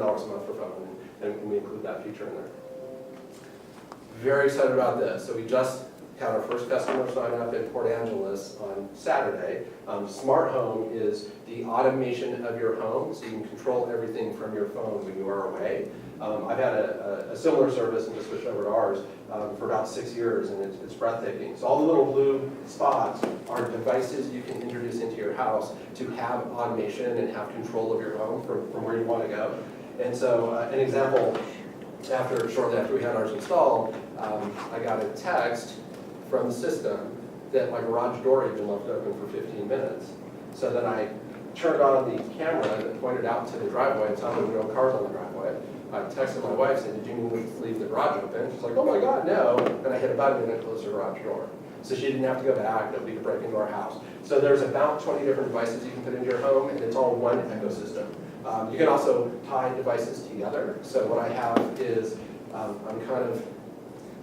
a month for phone, and we include that feature in there. Very excited about this. So we just had our first customer sign up in Port Angeles on Saturday. Smart Home is the automation of your home, so you can control everything from your phone when you are away. I've had a similar service and just switched over to ours for about 6 years, and it's breathtaking. So all the little blue spots are devices you can introduce into your house to have automation and have control of your home from where you want to go. And so an example, shortly after we had ours installed, I got a text from the system that my garage door had been left open for 15 minutes. So then I turned on the camera that pointed out to the driveway and saw there were no cars on the driveway. I texted my wife saying, "Did you need to leave the garage open?" She's like, "Oh my God, no." And I hit a button and it closed the garage door. So she didn't have to go back, nobody could break into our house. So there's about 20 different devices you can put into your home, and it's all one ecosystem. You can also tie devices together. So what I have is, I'm kind of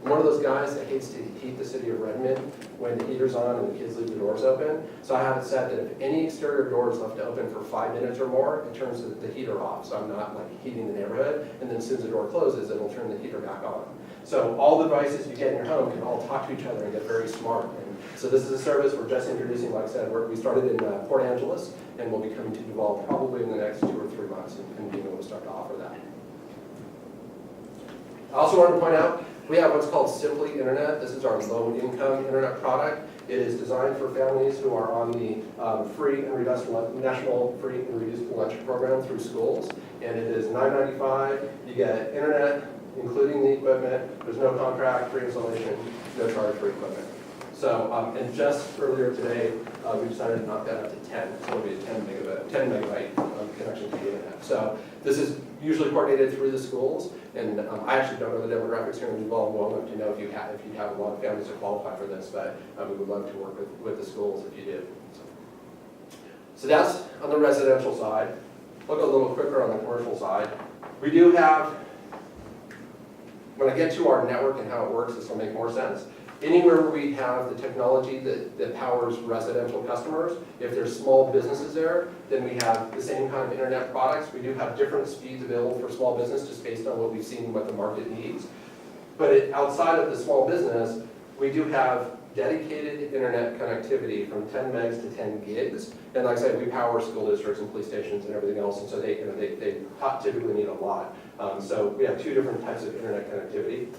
one of those guys that hates to heat the city of Redmond when the heater's on and the kids leave the doors open. So I have it set that if any exterior door is left open for 5 minutes or more, it turns the heater off. So I'm not like heating the neighborhood. And then as soon as the door closes, it'll turn the heater back on. So all the devices you get in your home can all talk to each other and get very smart. And so this is a service we're just introducing. Like I said, we started in Port Angeles, and we'll be coming to Duval probably in the next 2 or 3 months and being able to start to offer that. I also wanted to point out, we have what's called Simply Internet. This is our low-income internet product. It is designed for families who are on the National Free and Reduced Lunch program through schools. And it is $9.95. You get internet, including the equipment. There's no contract, free installation, no charge for equipment. So, and just earlier today, we decided to knock that up to 10. It's going to be a 10 megabyte connection to the internet. So this is usually coordinated through the schools, and I actually don't know the demographics here in Duval and Walnut to know if you have a lot of families that qualify for this, but we would love to work with the schools if you do. So that's on the residential side. We'll go a little quicker on the commercial side. We do have, when I get to our network and how it works, this will make more sense. Anywhere where we have the technology that powers residential customers, if there's small businesses there, then we have the same kind of internet products. We do have different speeds available for small business just based on what we've seen and what the market needs. But outside of the small business, we do have dedicated internet connectivity from 10 megs to 10 gigs. And like I said, we power school districts and police stations and everything else, and so they typically need a lot. So we have 2 different types of internet connectivity.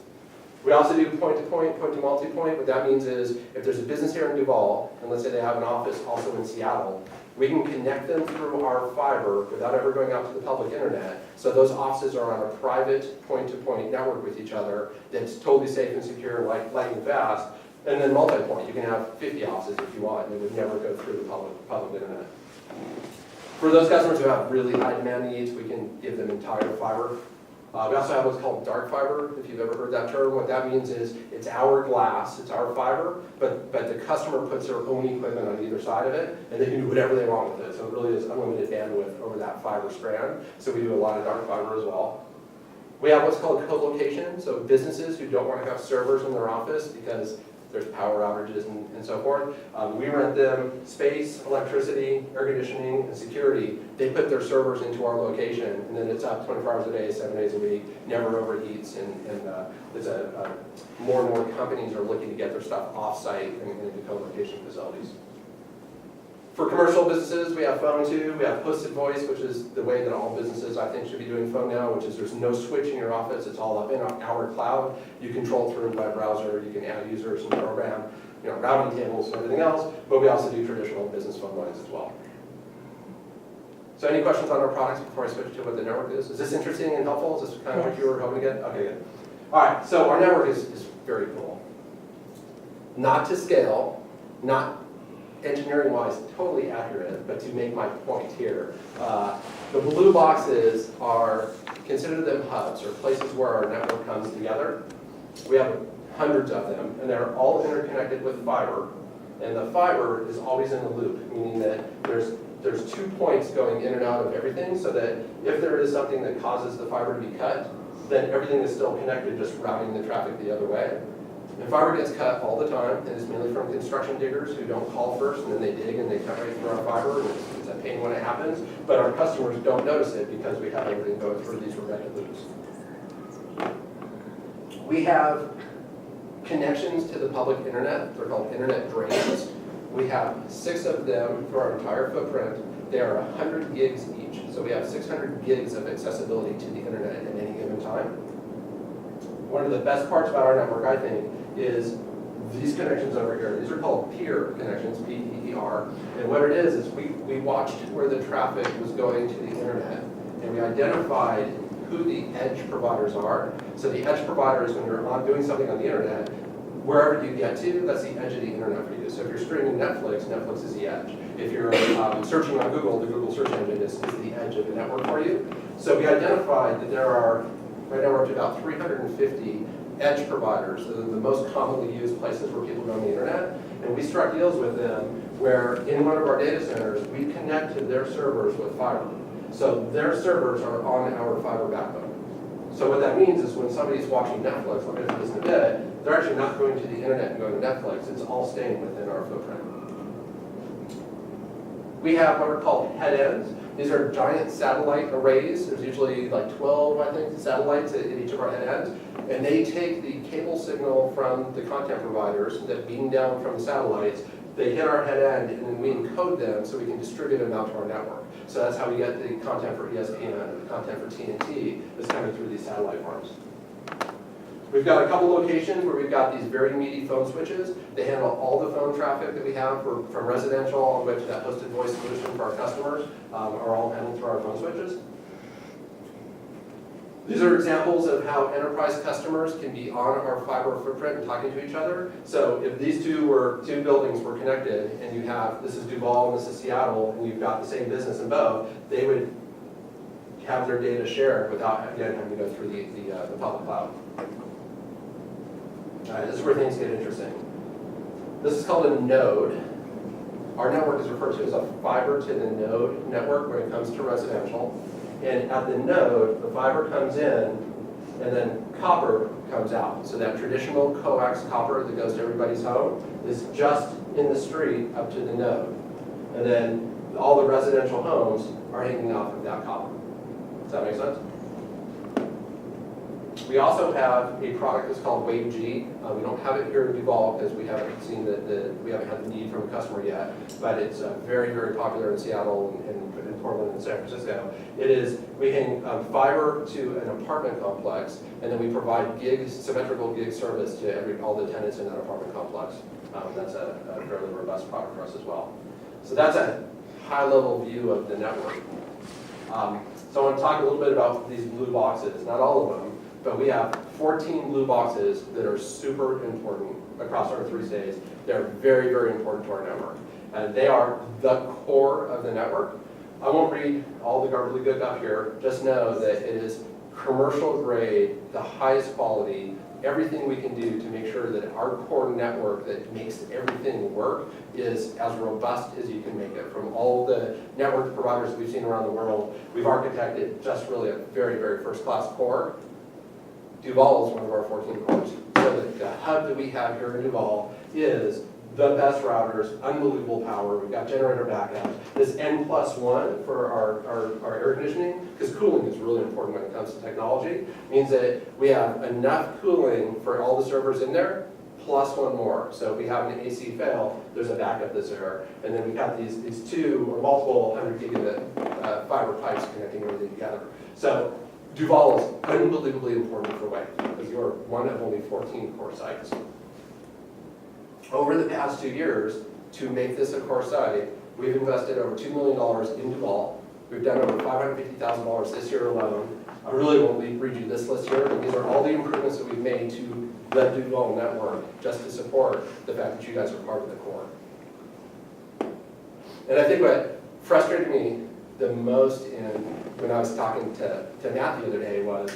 We also do point-to-point, point-to-multipoint. What that means is if there's a business here in Duval, and let's say they have an office also in Seattle, we can connect them through our fiber without ever going out to the public internet. So those offices are on a private point-to-point network with each other that's totally safe and secure, lightning fast. And then multi-point, you can have 50 offices if you want, and it would never go through the public internet. For those customers who have really high demand needs, we can give them entire fiber. We also have what's called dark fiber, if you've ever heard that term. What that means is it's our glass, it's our fiber, but the customer puts their own equipment on either side of it, and they can do whatever they want with it. So it really is unlimited bandwidth over that fiber strand. So we do a lot of dark fiber as well. We have what's called co-location, so businesses who don't want to have servers in their office because there's power outages and so forth. We rent them space, electricity, air conditioning, and security. They put their servers into our location, and then it's up 24 hours a day, 7 days a week, never overheats, and there's more and more companies are looking to get their stuff off-site and into co-location facilities. For commercial businesses, we have phone too. We have hosted voice, which is the way that all businesses, I think, should be doing phone now, which is there's no switch in your office. It's all up in our cloud. You control through a web browser. You can add users and program, routing tables and everything else. But we also do traditional business phone lines as well. So any questions on our products before I switch to what the network is? Is this interesting and helpful? Is this kind of what you were hoping to get? Okay, good. All right, so our network is very cool. Not to scale, not engineering-wise totally accurate, but to make my point here. The blue boxes are, consider them hubs, or places where our network comes together. We have hundreds of them, and they're all interconnected with fiber. And the fiber is always in the loop, meaning that there's 2 points going in and out of everything, so that if there is something that causes the fiber to be cut, then everything is still connected, just routing the traffic the other way. And fiber gets cut all the time, and it's mainly from construction diggers who don't call first, and then they dig and they cut right through our fiber, and it's a pain when it happens, but our customers don't notice it because we have everything going through these redundant loops. We have connections to the public internet. They're called internet drains. We have 6 of them through our entire footprint. They are 100 gigs each. So we have 600 gigs of accessibility to the internet at any given time. One of the best parts about our network, I think, is these connections over here. These are called peer connections, P-E-E-R. And what it is we watched where the traffic was going to the internet, and we identified who the edge providers are. So the edge providers, when you're doing something on the internet, wherever you get to, that's the edge of the internet for you. So if you're streaming Netflix, Netflix is the edge. If you're searching on Google, the Google search engine is the edge of the network for you. So we identified that there are, right now we're up to about 350 edge providers. So they're the most commonly used places where people go on the internet. And we struck deals with them where in one of our data centers, we connected their servers with fiber. So their servers are on our fiber backbone. So what that means is when somebody's watching Netflix, I'll get to this in a bit, they're actually not going to the internet and going to Netflix. It's all staying within our footprint. We have what are called head ends. These are giant satellite arrays. There's usually like 12, I think, satellites at each of our head ends. And they take the cable signal from the content providers that beam down from the satellites. They hit our head end, and then we encode them so we can distribute them out to our network. So that's how we get the content for ESPN, the content for TNT that's coming through these satellite farms. We've got a couple locations where we've got these very meaty phone switches. They handle all the phone traffic that we have from residential all the way to that hosted voice solution for our customers are all handled through our phone switches. These are examples of how enterprise customers can be on our fiber footprint and talking to each other. So if these two buildings were connected, and you have, this is Duval and this is Seattle, and you've got the same business in both, they would have their data shared without, again, having to go through the public cloud. This is where things get interesting. This is called a node. Our network is referred to as a fiber to the node network when it comes to residential. And at the node, the fiber comes in, and then copper comes out. So that traditional coax copper that goes to everybody's home is just in the street up to the node. And then all the residential homes are hanging off of that copper. Does that make sense? We also have a product that's called WaveG. We don't have it here in Duval because we haven't seen we haven't had the need from a customer yet, but it's very, very popular in Seattle and in Portland and San Francisco. It is, we hang fiber to an apartment complex, and then we provide symmetrical gig service to all the tenants in that apartment complex. That's a fairly robust product for us as well. So that's a high-level view of the network. So I want to talk a little bit about these blue boxes, not all of them. But we have 14 blue boxes that are super important across our 3 states. They're very, very important to our network. And they are the core of the network. I won't read all the gobbledygook up here. Just know that it is commercial grade, the highest quality, everything we can do to make sure that our core network that makes everything work is as robust as you can make it. From all the network providers that we've seen around the world, we've architected just really a very, very first-class core. Duval is one of our 14 cores. So the hub that we have here in Duval is the best routers, unbelievable power. We've got generator backup. This N+1 for our air conditioning, because cooling is really important when it comes to technology, means that we have enough cooling for all the servers in there, plus one more. So if we have an AC fail, there's a backup that's there. And then we've got these 2 or multiple 100 gigabit fiber pipes connecting everything together. So Duval is unbelievably important for WAVE because you're one of only 14 core sites. Over the past 2 years, to make this a core site, we've invested over $2 million in Duval. We've done over $550,000 this year alone. I really won't read you this list here, but these are all the improvements that we've made to the Duval network just to support the fact that you guys are part of the core. And I think what frustrated me the most when I was talking to Matt the other day was,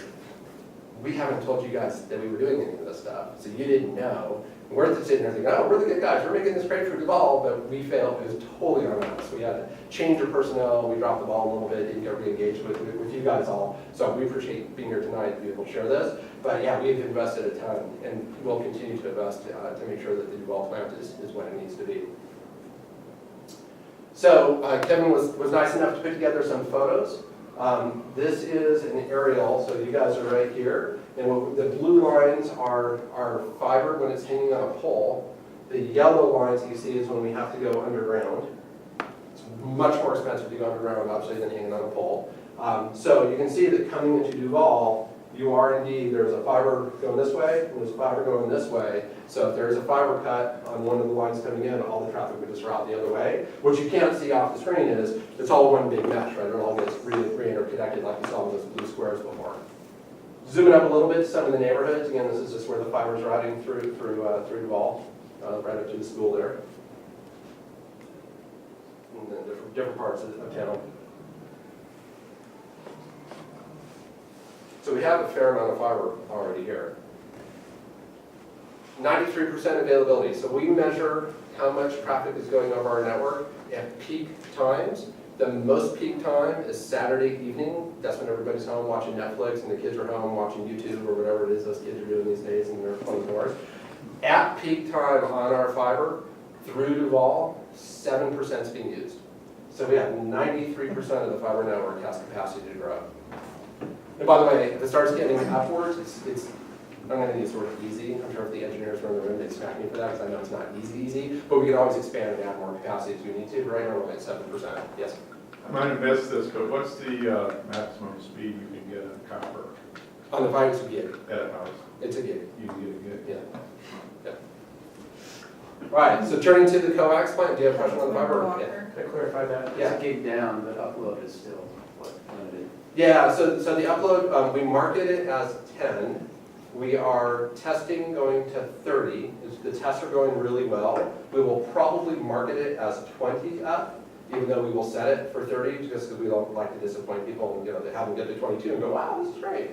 we haven't told you guys that we were doing any of this stuff, so you didn't know. We're sitting there thinking, oh, we're the good guys, we're making this great for Duval, but we failed. It was totally on us. We had to change our personnel, we dropped the ball a little bit, didn't get re-engaged with you guys all. So we appreciate being here tonight to be able to share this. But yeah, we've invested a ton, and we'll continue to invest to make sure that the Duval plant is what it needs to be. So Kevin was nice enough to put together some photos. This is an aerial, so you guys are right here. And the blue lines are fiber when it's hanging on a pole. The yellow lines you see is when we have to go underground. It's much more expensive to go underground, obviously, than hanging on a pole. So you can see that coming into Duval, you are indeed, there's a fiber going this way, and there's a fiber going this way. So if there's a fiber cut on one of the lines coming in, all the traffic would just route the other way. What you can't see off the screen is it's all one big mesh, right? It all gets re-interconnected like you saw with those blue squares before. Zooming up a little bit to some of the neighborhoods. Again, this is just where the fiber's routing through Duval, right up to the school there. And then different parts of town. So we have a fair amount of fiber already here. 93% availability. So we measure how much traffic is going over our network at peak times. The most peak time is Saturday evening. That's when everybody's home watching Netflix and the kids are home watching YouTube or whatever it is those kids are doing these days in their 24 hours. At peak time on our fiber, through Duval, 7% is being used. So we have 93% of the fiber network has capacity to grow. And by the way, if it starts getting upwards, I'm going to use the word easy. I'm sure if the engineers were in the room, they'd smack me for that because I know it's not easy, but we can always expand and add more capacity if we need to. But right now we're at 7%. Yes? I might have missed this, but what's the maximum speed you can get on copper On the fiber, it's a gig. at a house? It's a gig. You can get a gig? Yeah. All right, so turning to the coax plant, do you have a question on the fiber? Yeah. Can I clarify that? Yeah. It's a gig down, but upload is still what, limited? Yeah, so the upload, we market it as 10. We are testing going to 30. The tests are going really well. We will probably market it as 20 up, even though we will set it for 30, just because we don't like to disappoint people and they have them get to 22 and go, wow, this is great.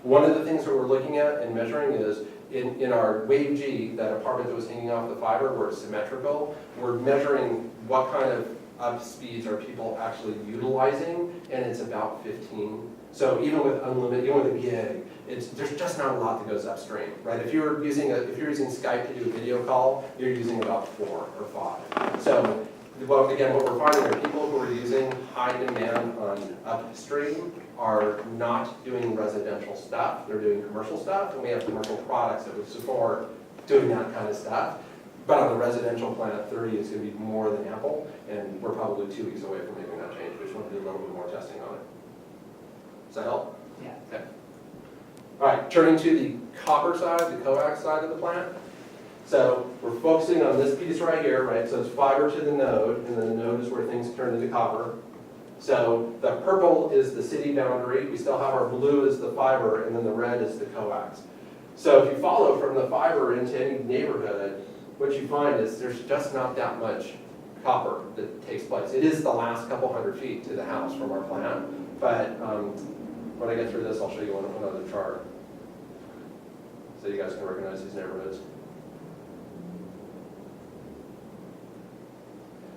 One of the things that we're looking at and measuring is in our Wave G, that apartment that was hanging off the fiber where it's symmetrical, we're measuring what kind of up speeds are people actually utilizing, and it's about 15. So even with unlimited, even with a gig, there's just not a lot that goes upstream, right? If you're using Skype to do a video call, you're using about 4 or 5. So, well, again, what we're finding are people who are using high demand on upstream are not doing residential stuff. They're doing commercial stuff, and we have commercial products that would support doing that kind of stuff. But on the residential plant, 30 is going to be more than ample, and we're probably 2 weeks away from making that change. We just want to do a little bit more testing on it. Does that help? Yeah. Okay. All right, turning to the copper side, the coax side of the plant. So we're focusing on this piece right here, right? So it's fiber to the node, and then the node is where things turn into copper. So the purple is the city boundary. We still have our blue as the fiber, and then the red is the coax. So if you follow from the fiber into any neighborhood, what you find is there's just not that much copper that takes place. It is the last couple hundred feet to the house from our plant, but when I get through this, I'll show you one other chart so you guys can recognize these neighborhoods.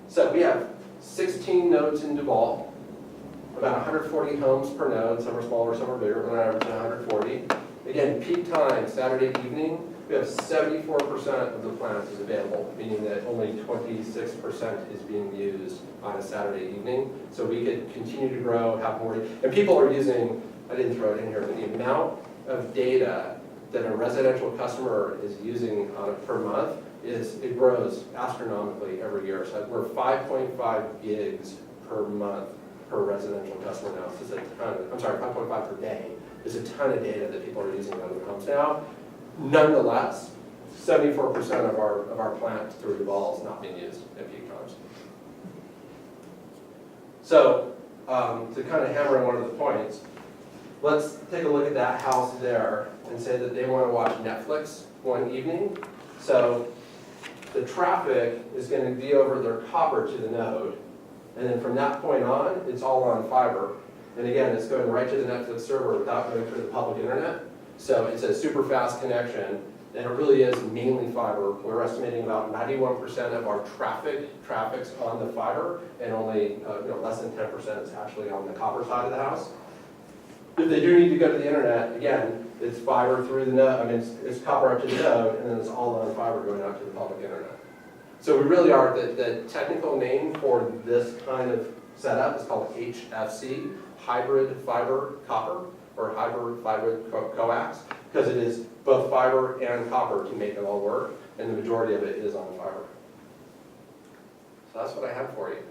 So we have 16 nodes in Duval, about 140 homes per node. Some are smaller, some are bigger, but on average 140. Again, peak time, Saturday evening, we have 74% of the plant is available, meaning that only 26% is being used on a Saturday evening. So we could continue to grow, have more, and people are using, I didn't throw it in here, but the amount of data that a residential customer is using on a per month it grows astronomically every year. So we're 5.5 gigs per month per residential customer now. So it's a ton of, I'm sorry, 5.5 per day. There's a ton of data that people are using on their homes now. Nonetheless, 74% of our plant through Duval is not being used at peak times. So to kind of hammer in one of the points, let's take a look at that house there and say that they want to watch Netflix one evening. So the traffic is going to be over their copper to the node, and then from that point on, it's all on fiber. And again, it's going right to the Netflix server without going through the public internet. So it's a super fast connection. And it really is mainly fiber. We're estimating about 91% of our traffic's on the fiber, and only less than 10% is actually on the copper side of the house. If they do need to go to the internet, again, it's fiber through the node. I mean, it's copper up to the node, and then it's all on fiber going out to the public internet. So we really are, the technical name for this kind of setup is called HFC, hybrid fiber copper, or hybrid fiber coax, because it is both fiber and copper to make it all work, and the majority of it is on fiber. So that's what I have for you.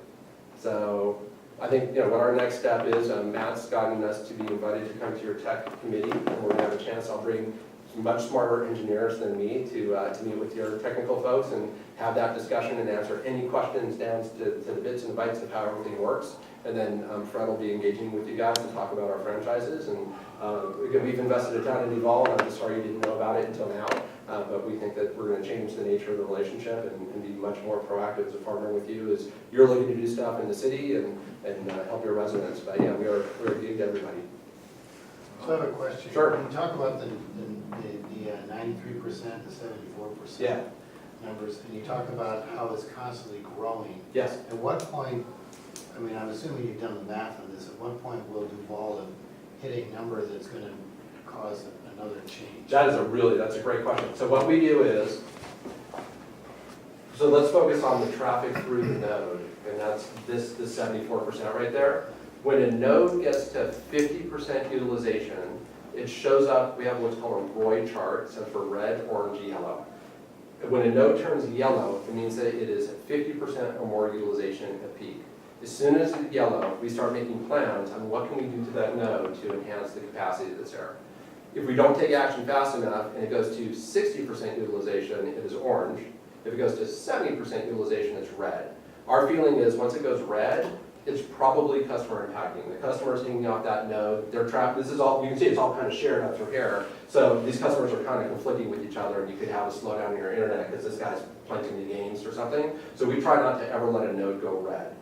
So I think what our next step is, Matt's gotten us to be invited to come to your tech committee, and we're gonna have a chance. I'll bring some much smarter engineers than me to meet with your technical folks and have that discussion and answer any questions down to the bits and bytes of how everything works. And then Fred will be engaging with you guys to talk about our franchises. And again, we've invested a ton in Evolve. I'm just sorry you didn't know about it until now. But we think that we're going to change the nature of the relationship and be much more proactive as a partner with you as you're looking to do stuff in the city and help your residents. But yeah, we're gig to everybody. So I have a question. Sure. When you talk about the 93%, the 74% Yeah. numbers, and you talk about how it's constantly growing, Yes. at what point, I mean, I'm assuming you've done the math on this, at what point will Duval hit a number that's going to cause another change? That's a great question. So what we do is, so let's focus on the traffic through the node, and that's this 74% right there. When a node gets to 50% utilization, it shows up, we have what's called a ROI chart, so for red, orange, yellow. When a node turns yellow, it means that it is at 50% or more utilization at peak. As soon as it's yellow, we start making plans on what can we do to that node to enhance the capacity that's there. If we don't take action fast enough and it goes to 60% utilization, it is orange. If it goes to 70% utilization, it's red. Our feeling is once it goes red, it's probably customer impacting. The customer is hanging off that node. They're trapped. This is all, you can see it's all kind of shared up through here. So these customers are kind of conflicting with each other, and you could have a slowdown in your internet because this guy's playing too many games or something. So we try not to ever let a node go red.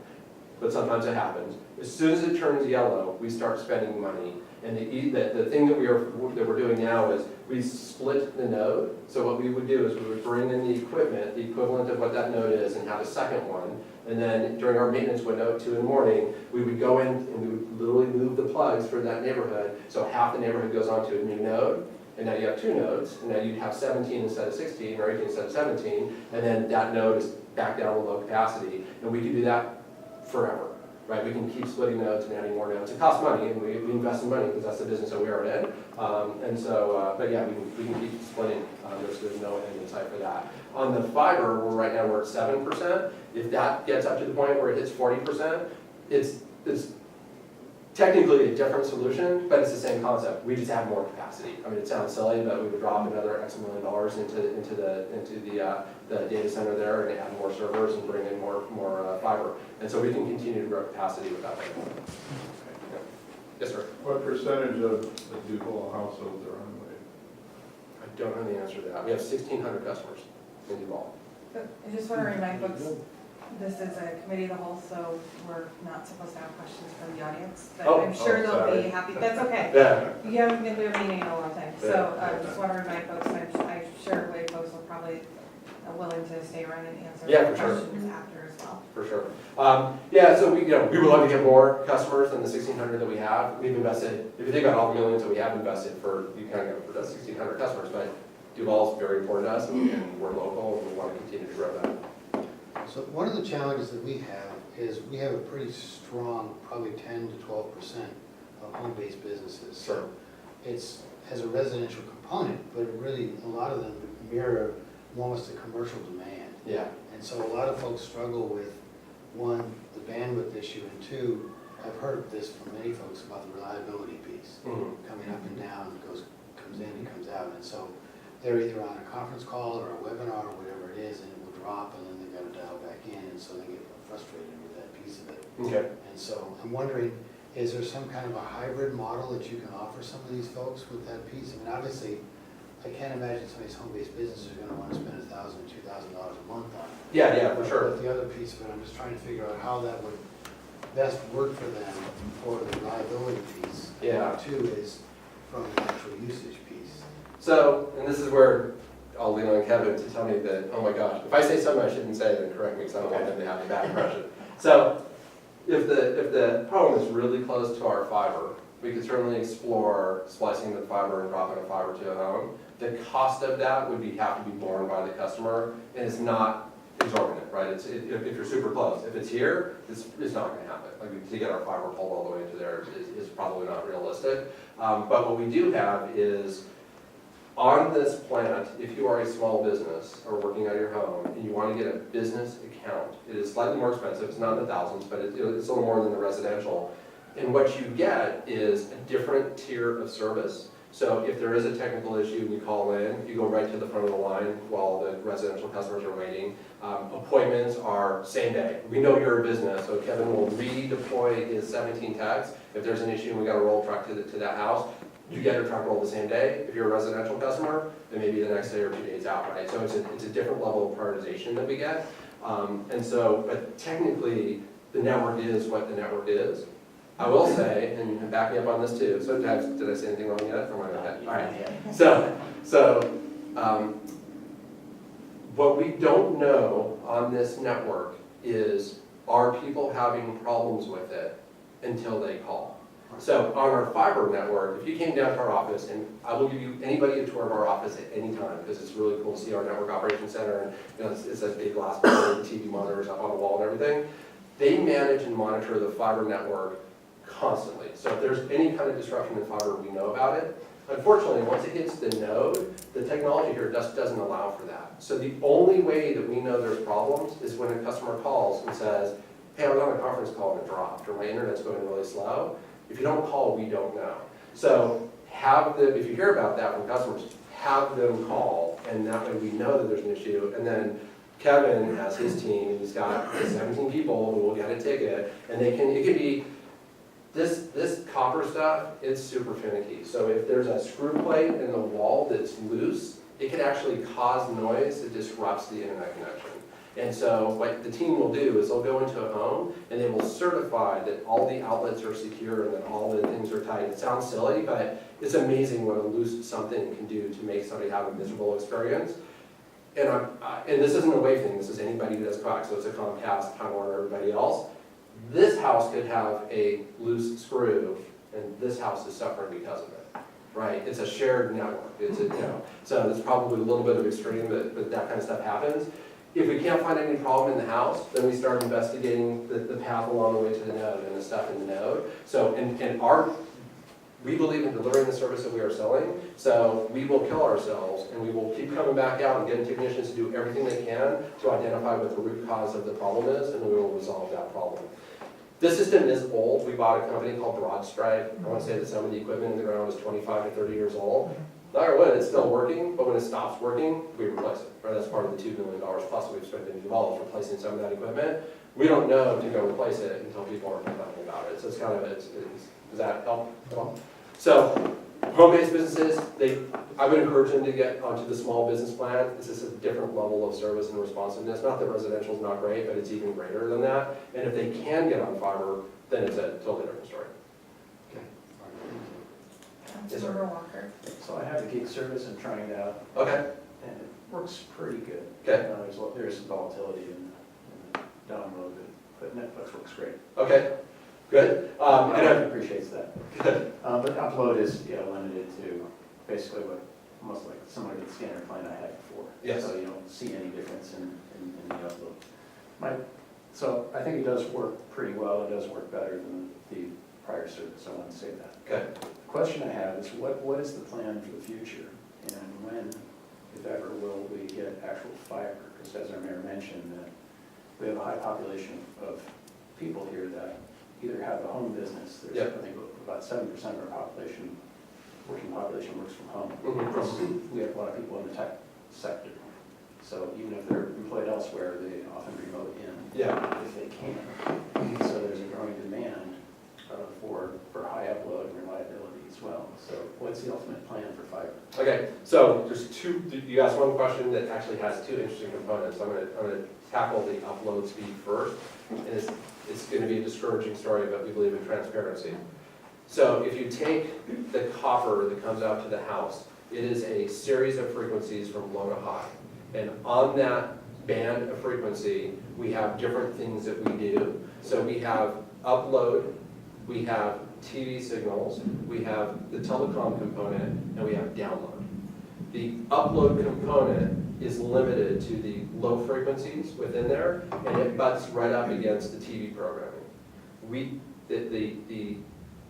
But sometimes it happens. As soon as it turns yellow, we start spending money. And the thing that we're doing now is we split the node. So what we would do is we would bring in the equipment, the equivalent of what that node is, and have a second one. And then during our maintenance window, 2 in the morning, we would go in and we would literally move the plugs for that neighborhood. So half the neighborhood goes onto a new node. And now you have 2 nodes, and now you'd have 17 instead of 16, or 18 instead of 17, and then that node is back down to low capacity. And we can do that forever, right? We can keep splitting nodes and adding more nodes. It costs money, and we invest in money because that's the business that we are in. But yeah, we can keep splitting. There's no end in sight for that. On the fiber, right now we're at 7%. If that gets up to the point where it hits 40%, it's technically a different solution, but it's the same concept. We just have more capacity. I mean, it sounds silly, but we would drop another X million dollars into the data center there and add more servers and bring in more fiber. And so we can continue to grow capacity without that. Yeah. Yes, sir. What percentage of the Duval households are on wave? I don't know the answer to that. We have 1,600 customers in Duval. I just want to remind folks, this is a committee of the whole, so we're not supposed to have questions from the audience. But Oh, I'm sure they'll sorry. be happy, that's okay. Yeah. You haven't been to a meeting in a long time, so Yeah. I just want to remind folks, I'm sure way folks will probably willing to stay around and answer Yeah, for sure. questions after as well. For sure. Yeah, so we would love to get more customers than the 1,600 that we have. We've invested, if you think about all the millions that we have invested you kind of go for those 1,600 customers, but Duval's very important to us, and we're local, and we want to continue to grow that. So one of the challenges that we have is we have a pretty strong, probably 10 to 12% of home-based businesses. Sure. It's has a residential component, but it really, a lot of them mirror almost a commercial demand. Yeah. And so a lot of folks struggle with, one, the bandwidth issue, and two, I've heard this from many folks about the reliability piece. Mhm. Coming up and down, comes in and comes out. And so they're either on a conference call or a webinar or whatever it is, and it will drop, and then they've got to dial back in, and so they get frustrated with that piece of it. Okay. And so I'm wondering, is there some kind of a hybrid model that you can offer some of these folks with that piece? I mean, obviously, I can't imagine some of these home-based businesses are gonna wanna spend $1,000, $2,000 a month on it. Yeah, for sure. But the other piece of it, I'm just trying to figure out how that would best work for them for the reliability piece. Yeah. And two is from the actual usage piece. So, and this is where I'll lean on Kevin to tell me that, oh my gosh, if I say something I shouldn't say, then correct me, because I don't want them to have a bad impression. So if the problem is really close to our fiber, we could certainly explore splicing the fiber and dropping a fiber to a home. The cost of that would have to be borne by the customer, and it's not exorbitant, right? If you're super close. If it's here, it's not gonna happen. Like, to get our fiber pulled all the way to there is probably not realistic. But what we do have is, on this plant, if you are a small business or working out of your home and you want to get a business account, it is slightly more expensive. It's not in the thousands, but it's a little more than the residential. And what you get is a different tier of service. So if there is a technical issue, we call in, you go right to the front of the line while the residential customers are waiting. Appointments are same day. We know you're a business, so Kevin will redeploy his 17 techs. If there's an issue and we got a roll truck to that house, you get a truck roll the same day. If you're a residential customer, then maybe the next day or 2 days out, right? So it's a different level of prioritization that we get. But technically, the network is what the network is. I will say, and back me up on this too, so did I say anything wrong yet? Or am I okay? All right. So what we don't know on this network is, are people having problems with it until they call? So on our fiber network, if you came down to our office, and I will give you anybody a tour of our office at any time, because it's really cool to see our network operations center, and it's a big glass building with TV monitors up on the wall and everything. They manage and monitor the fiber network constantly. So if there's any kind of disruption in fiber, we know about it. Unfortunately, once it hits the node, the technology here just doesn't allow for that. So the only way that we know there's problems is when a customer calls and says, hey, I was on a conference call and it dropped, or my internet's going really slow. If you don't call, we don't know. So if you hear about that from customers, have them call, and that way we know that there's an issue. And then Kevin has his team, and he's got 17 people who will get a ticket, and it can be, this copper stuff, it's super finicky. So if there's a screw plate in the wall that's loose, it can actually cause noise that disrupts the internet connection. And so what the team will do is they'll go into a home and they will certify that all the outlets are secure and that all the things are tight. It sounds silly, but it's amazing what a loose something can do to make somebody have a miserable experience. And this isn't a Wave thing, this is anybody who does coax, so it's a Comcast, Time Warner, everybody else. This house could have a loose screw, and this house is suffering because of it, right? It's a shared network. So it's probably a little bit of extreme, but that kind of stuff happens. If we can't find any problem in the house, then we start investigating the path along the way to the node and the stuff in the node. So, we believe in delivering the service that we are selling, so we will kill ourselves and we will keep coming back out and getting technicians to do everything they can to identify what the root cause of the problem is, and we will resolve that problem. This system is old. We bought a company called Broadstripe. I want to say that some of the equipment in the ground is 25 to 30 years old. No matter what, it's still working, but when it stops working, we replace it. Right? That's part of the $2 million plus we've spent in development replacing some of that equipment. We don't know to go replace it until people are complaining about it. So it's kind of, does that help at all? So home-based businesses, I would encourage them to get onto the small business plan. This is a different level of service and responsiveness. Not that residential is not great, but it's even greater than that. And if they can get on fiber, then it's a totally different story. Yes, sir. Councilmember Walker. So I have the gig service and trying it out, Okay. and it works pretty good. Okay. There's some volatility in the download, but Netflix works great. Okay. Good. It appreciates that. But upload is limited to basically what almost like similar to the standard plan I had before. Yes. So you don't see any difference in the upload. So I think it does work pretty well. It does work better than the prior service. I want to say that. Okay. The question I have is what is the plan for the future, and when, if ever, will we get actual fiber? Because as our mayor mentioned, we have a high population of people here that either have a home business. There's, Yep. I think about 7% of our population, working population, works from home. Mhm. We have a lot of people in the tech sector. So even if they're employed elsewhere, they often remote in if they can. So there's a growing demand for high upload and reliability as well. So what's the ultimate plan for fiber? Okay, so there's two, you asked one question that actually has two interesting components. I'm gonna tackle the upload speed first. And it's gonna be a discouraging story, but we believe in transparency. So if you take the copper that comes out to the house, It is a series of frequencies from low to high. And on that band of frequency, we have different things that we do. So we have upload, we have TV signals, we have the telecom component, and we have download. The upload component is limited to the low frequencies within there, and it butts right up against the TV programming.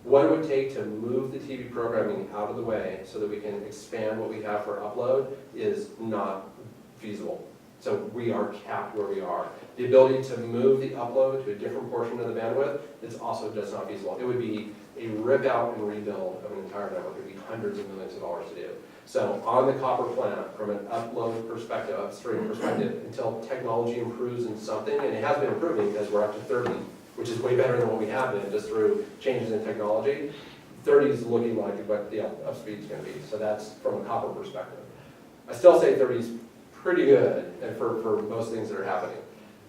What it would take to move the TV programming out of the way so that we can expand what we have for upload is not feasible. So we are capped where we are. The ability to move the upload to a different portion of the bandwidth is also just not feasible. It would be a rip out and rebuild of an entire network. It would be hundreds of millions of dollars to do. So on the copper plant, from an upload perspective, upstream perspective, until technology improves in something, and it has been improving because we're up to 30, which is way better than what we have been just through changes in technology. 30 is looking like what the upspeed is going to be. So that's from a copper perspective. I still say 30 is pretty good and for most things that are happening.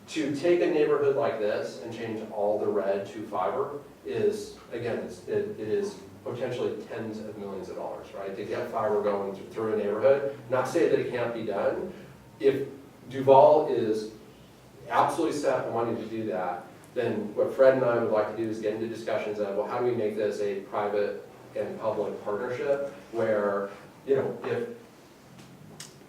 To take a neighborhood like this and change all the red to fiber is, again, it is potentially tens of millions of dollars, right? To get fiber going through a neighborhood, not say that it can't be done. If Duval is absolutely set on wanting to do that, then what Fred and I would like to do is get into discussions of, well, how do we make this a private and public partnership where, you know,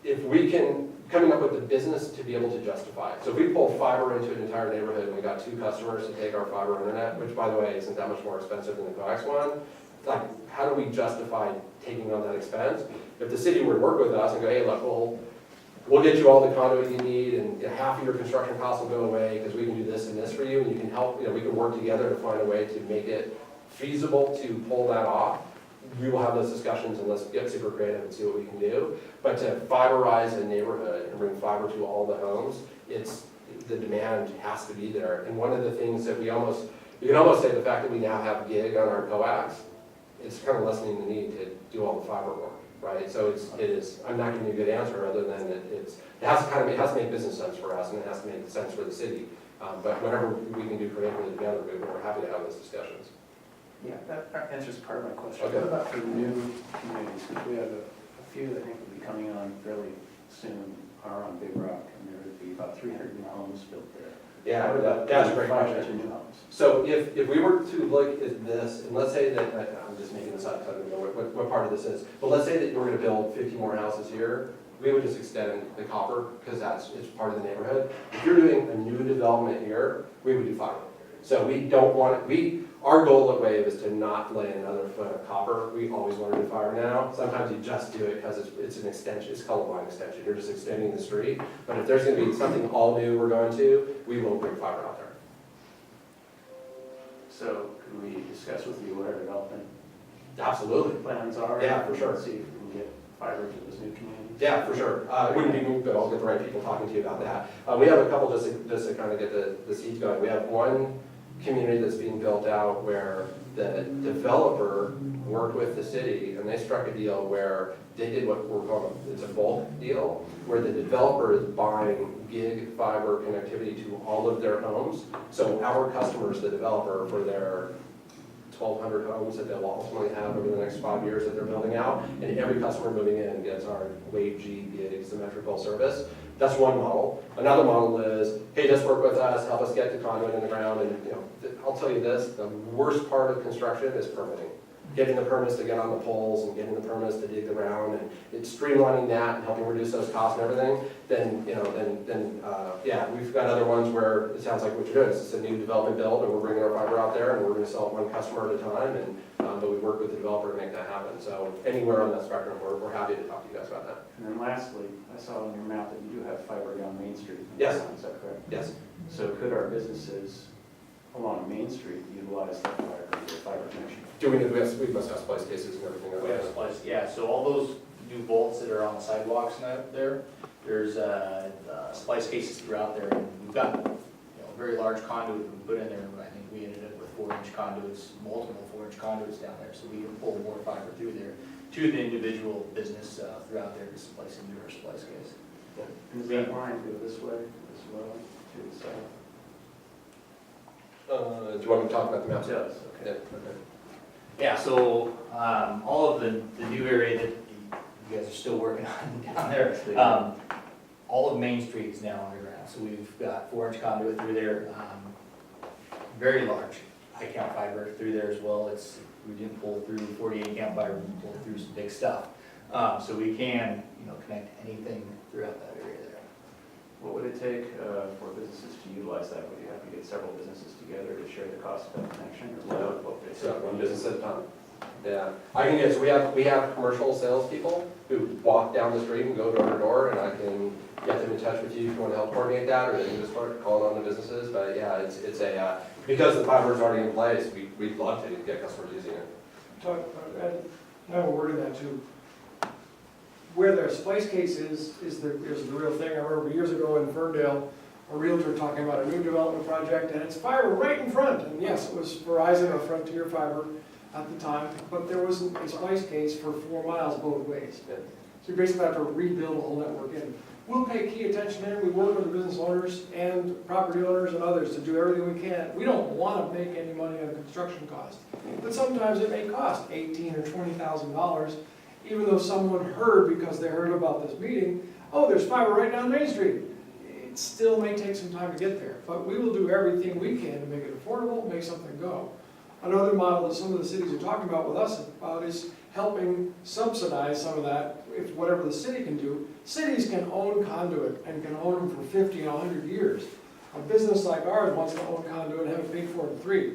if we can, coming up with the business to be able to justify it. So if we pull fiber into an entire neighborhood and we got 2 customers to take our fiber internet, which by the way isn't that much more expensive than the coax one, like how do we justify taking on that expense? If the city would work with us and go, hey, look, we'll get you all the conduit you need and half of your construction costs will go away because we can do this and this for you and you can help, you know, we can work together to find a way to make it feasible to pull that off. We will have those discussions and let's get super creative and see what we can do. But to fiberize a neighborhood and bring fiber to all the homes, the demand has to be there. And one of the things that you can almost say the fact that we now have gig on our coax, it's kind of lessening the need to do all the fiber work, right? So it is, I'm not giving you a good answer other than it has to make business sense for us and it has to make sense for the city. But whatever we can do creatively together, we're happy to have those discussions. Yeah, that answers part of my question. Okay. What about for new communities? Because we have a few that I think will be coming on fairly soon, are on Big Rock, and there would be about 300 new homes built there. Yeah, What about that's a great 500 question. new homes? So So if we were to look at this, and let's say that, I'm just making this up, because I don't know what part of this is, but let's say that you were going to build 50 more houses here, we would just extend the copper, because it's part of the neighborhood. If you're doing a new development here, we would do fiber. So we don't want it, our goal at Wave is to not lay another foot of copper. We always want to do fiber now. Sometimes you just do it because it's an extension, it's called a line extension. You're just extending the street. But if there's going to be something all new we're going to, we will bring fiber out there. So could we discuss with you what our development Absolutely. plans are? Yeah, for sure. See if we can get fiber to those new communities? Yeah, for sure. It wouldn't be moved, but I'll get the right people talking to you about that. We have a couple just to kind of get the seeds going. We have one community that's being built out where the developer worked with the city and they struck a deal where they did what we're calling, it's a bulk deal, where the developer is buying gig fiber connectivity to all of their homes. So our customers, the developer, for their 1,200 homes that they'll ultimately have over the next 5 years that they're building out, and every customer moving in gets our Wave G gig symmetrical service. That's one model. Another model is, hey, just work with us, help us get the conduit in the ground, and I'll tell you this, the worst part of construction is permitting. Getting the permits to get on the poles and getting the permits to dig the ground, and it's streamlining that and helping reduce those costs and everything. Then we've got other ones where it sounds like what you're doing is it's a new development build, and we're bringing our fiber out there, and we're going to sell it one customer at a time, and but we work with the developer to make that happen. So anywhere on that spectrum, we're happy to talk to you guys about that. And then lastly, I saw on your map that you do have fiber down Main Street. Yes. Is that correct? Yes. So could our businesses along Main Street utilize that fiber connection? We must have splice cases and everything like We have that. splice, yeah, so all those new bolts that are on the sidewalks and out there, there's splice cases throughout there, and we've got, a very large conduit we put in there, I think we ended up with 4-inch conduits, multiple 4-inch conduits down there, so we can pull more fiber through there to the individual business throughout there to splice into our splice case. And does that line go this way as well to the south? Do you want me to talk about the maps? It does, Yeah, okay. okay. Yeah, so all of the new area that you guys are still working on down there. All of Main Street is now underground, so we've got 4-inch conduit through there, very large, high count fiber through there as well. We didn't pull through 48 count fiber, we pulled through some big stuff. So we can, connect anything throughout that area there. What would it take for businesses to utilize that? Would you have to get several businesses together to share the cost of that connection? Or what would it So take? one business at a time. Yeah, I can get, so we have commercial salespeople who walk down the street and go door to door, and I can get them in touch with you if you want to help coordinate that, or they can just start calling on the businesses. But yeah, it's because the fiber is already in place, we'd love to get customers using it. I have a word in that too. Where their splice case is the real thing. I remember years ago in Ferndale, a realtor talking about a new development project, and it's fiber right in front. And yes, it was Verizon or Frontier Fiber at the time, but there wasn't a splice case for 4 miles both ways. Yeah. So you basically have to rebuild the whole network in. We'll pay key attention there. We work with the business owners and property owners and others to do everything we can. We don't want to make any money on construction costs, but sometimes it may cost $18,000 or $20,000, even though someone heard because they heard about this meeting, oh, there's fiber right down Main Street. It still may take some time to get there, but we will do everything we can to make it affordable, make something go. Another model that some of the cities are talking about with us about is helping subsidize some of that, if whatever the city can do. Cities can own conduit and can own them for 50 and 100 years. A business like ours wants to own conduit and have it paid for in 3.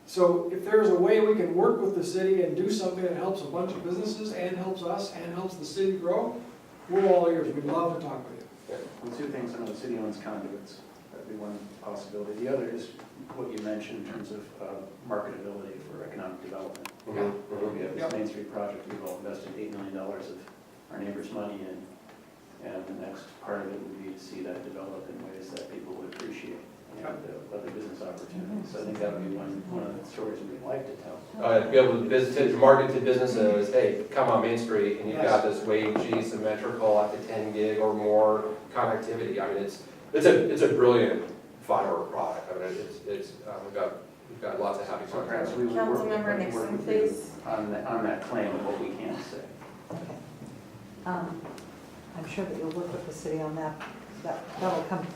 So if there's a way we can work with the city and do something that helps a bunch of businesses and helps us and helps the city grow, we're all ears. We'd love to talk with you. Well, 2 things. I know the city owns conduits. That'd be one possibility. The other is what you mentioned in terms of marketability for economic development. We have this Main Street project, we've all invested $8 million of our neighbors' money in, and the next part of it would be to see that develop in ways that people would appreciate, and other business opportunities. So I think that would be one of the stories we'd like to tell. Be able to market to businesses, hey, come on Main Street, and you've got this Wave G symmetrical up to 10 gig or more connectivity. I mean, it's a brilliant fiber product. I mean, we've got lots of happy So perhaps we would Councilmember work Nixon, with you please. on that claim of what we can say. I'm sure that you'll work with the city on that. That'll come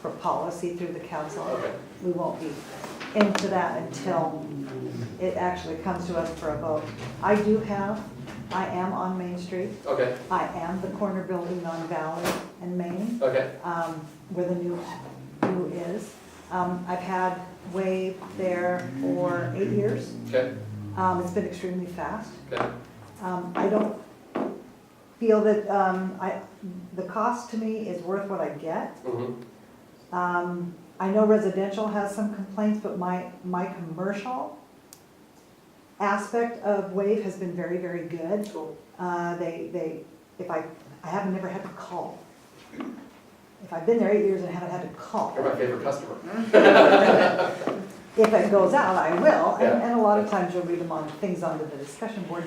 for policy through the council. Okay. We won't be into that until it actually comes to us for a vote. I am on Main Street. Okay, I am the corner building on Valley and Main, okay, where the new is. I've had Wave there for 8 years. okay, It's been extremely fast. okay. I don't feel that, the cost to me is worth what I get. Mm-hmm. I know residential has some complaints, but my commercial aspect of Wave has been very, very good. Cool. I haven't never had to call. If I've been there 8 years and haven't had to call. You're my favorite customer. If it goes out, I will, Yeah. and a lot of times you'll read them on things onto the discussion board.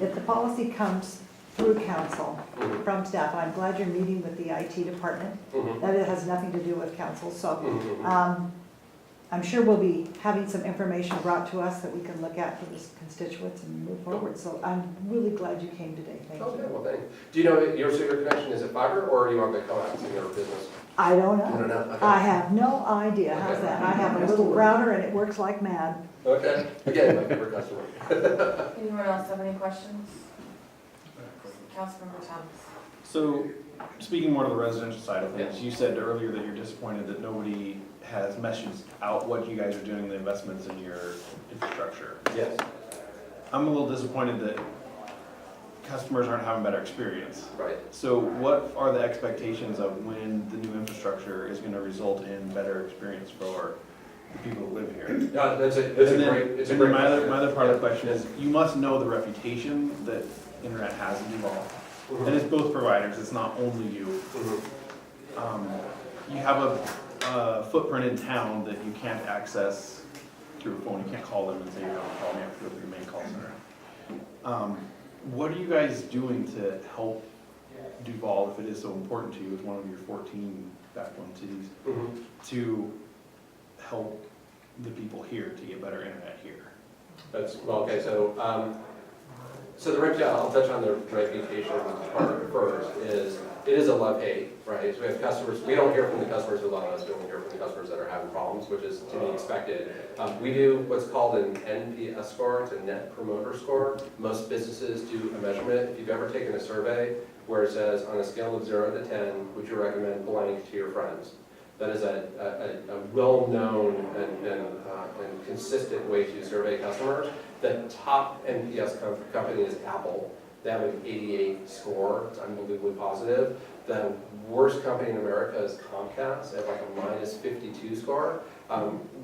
If the policy comes through council Mhm. from staff, and I'm glad you're meeting with the IT department, Mhm. that it has nothing to do with council, so Mhm. I'm sure we'll be having some information brought to us that we can look at for the constituents and move forward, so I'm really glad you came today, thank Okay, you. well, thanks. Do you know your sewer connection, is it fiber, or are you on the coax in your business? I don't You don't know, know? Okay. I have no idea, how's that? I have a little router and it works like mad. Okay, again, my favorite customer. Anyone else have any questions? Councilmember Thomas. So, speaking more to the residential side of things, you said earlier that you're disappointed that nobody has messaged out what you guys are doing, the investments in your infrastructure. Yes, I'm a little disappointed that customers aren't having better experience. right. So what are the expectations of when the new infrastructure is gonna result in better experience for the people who live here? Yeah, it's a And then- great, it's a and great. then question. my other part of the question is, you must know the reputation that internet has in Duval. Mhm. And it's both providers, it's not only you. Mhm. You have a footprint in town that you can't access through a phone. You can't call them and say, you don't call me, I have to go through the main call center. What are you guys doing to help Duval, if it is so important to you, as one of your 14 backbone cities, Mhm. to help the people here to get better internet here? That's, well, okay, so, So the reputation, I'll touch on the reputation part first, it is a love-hate, right? So we have customers, we don't hear from the customers who love us, we only hear from the customers that are having problems, which is to be expected. We do what's called an NPS score, it's a Net Promoter Score. Most businesses do a measurement. If you've ever taken a survey where it says, on a scale of 0 to 10, would you recommend blank to your friends? That is a well-known and consistent way to survey customers. The top NPS company is Apple. They have an 88 score, it's unbelievably positive. The worst company in America is Comcast, they have like a minus 52 score.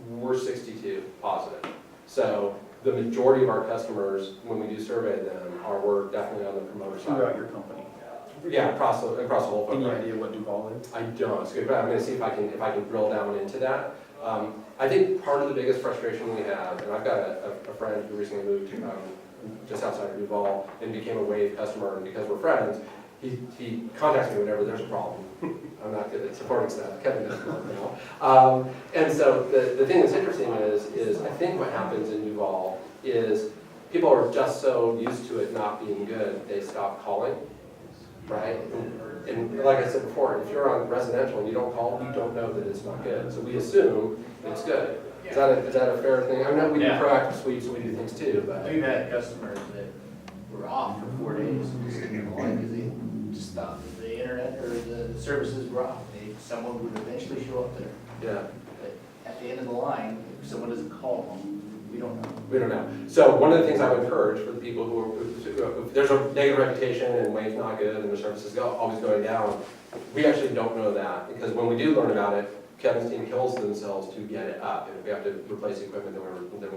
We're 62 positive. So the majority of our customers, when we do survey them, we're definitely on the promoter side. Throughout your company? Yeah, across the whole Any footprint. idea what Duval is? I don't, it's good, but I'm gonna see if I can drill down into that. I think part of the biggest frustration we have, and I've got a friend who recently moved just outside of Duval and became a Wave customer, and because we're friends, he contacts me whenever there's a problem. I'm not good at supporting stuff, Kevin doesn't want to know. And so the thing that's interesting is I think what happens in Duval is people are just so used to it not being good, they stop calling, right? And like I said before, if you're on residential and you don't call, you don't know that it's not good. So we assume it's good. Is that a fair thing? I know we do Yeah. proactive sweeps, we do things too, but. We've had customers that were off for 4 days, just didn't know why, because they just thought that the internet or the services were off. Someone would eventually show up there. Yeah, But at the end of the line, if someone doesn't call them, we don't know. we don't know. So one of the things I would encourage for the people if there's a negative reputation and Wave's not good and the services always going down, we actually don't know that, because when we do learn about it, Kevin's team kills themselves to get it up. And if we have to replace equipment, then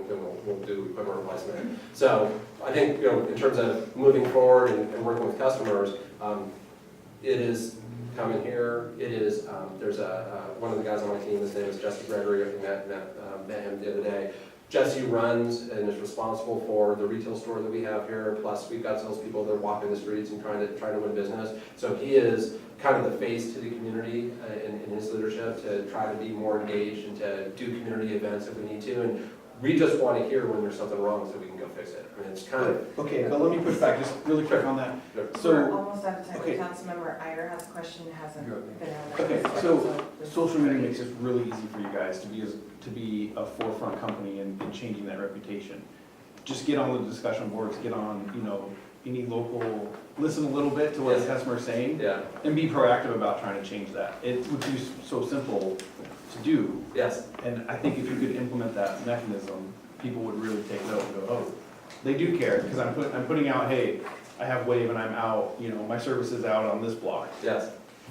we'll do equipment replacement. So I think, in terms of moving forward and working with customers, it is coming here. It is, there's one of the guys on my team, his name is Jesse Gregory, I met him the other day. Jesse runs and is responsible for the retail store that we have here, plus we've got salespeople that are walking the streets and trying to win business. So he is kind of the face to the community in his leadership to try to be more engaged and to do community events if we need to. And we just want to hear when there's something wrong so we can go fix it. I mean, it's kind of. Okay, but let me push back just really quick on that. We're So, almost out of time. okay. Councilmember Iyer has a question, hasn't been on. okay, so social media makes it really easy for you guys to be a forefront company in changing that reputation. Just get on the discussion boards, get on, any local, listen a little bit to what the customer's saying, Yeah, and be proactive about trying to change that. It would be so simple to do, yes, and I think if you could implement that mechanism, people would really take note and go, oh, they do care, because I'm putting out, hey, I have Wave and I'm out, my service is out on this block. yes.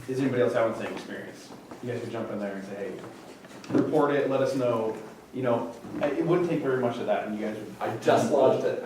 Is anybody else having the same experience? You guys could jump in there and say, hey, report it, let us know. It wouldn't take very much of that, and you guys would. I just launched it.